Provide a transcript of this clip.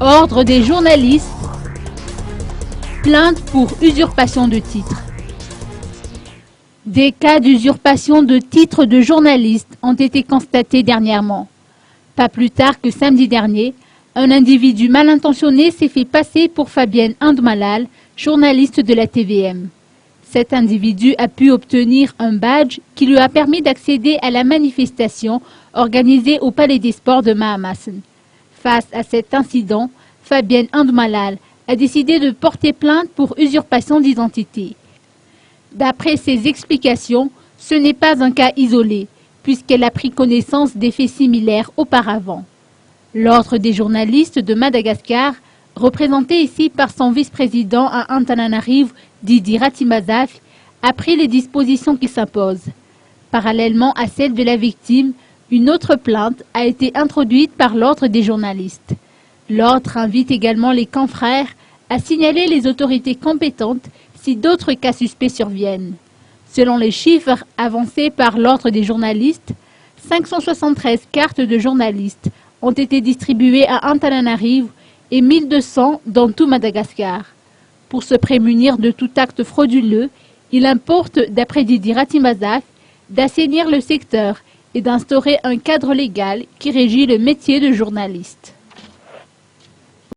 Ordre des journalistes. Plainte pour usurpation de titre. Des cas d'usurpation de titres de journalistes ont été constatés dernièrement. Pas plus tard que samedi dernier, un individu mal intentionné s'est fait passer pour Fabienne Andmalal, journaliste de la TVM. Cet individu a pu obtenir un badge qui lui a permis d'accéder à la manifestation organisée au Palais des Sports de Mahamassen. Face à cet incident, Fabienne Andmalal a décidé de porter plainte pour usurpation d'identité. D'après ses explications, ce n'est pas un cas isolé, puisqu'elle a pris connaissance des faits similaires auparavant. L'Ordre des journalistes de Madagascar, représenté ici par son vice-président à Antananarivo, Didi Ratimazaf, a pris les dispositions qui s'imposent. Parallèlement à celle de la victime, une autre plainte a été introduite par l'Ordre des journalistes. L'Ordre invite également les confrères à signaler les autorités compétentes si d'autres cas suspects surviennent. Selon les chiffres avancés par l'Ordre des journalistes, 573 cartes de journalistes ont été distribuées à Antananarivo et 1200 dans tout Madagascar. Pour se prémunir de tout acte frauduleux, il importe, d'après Didi Ratimazaf, d'assainir le secteur et d'instaurer un cadre légal qui régit le métier de journaliste.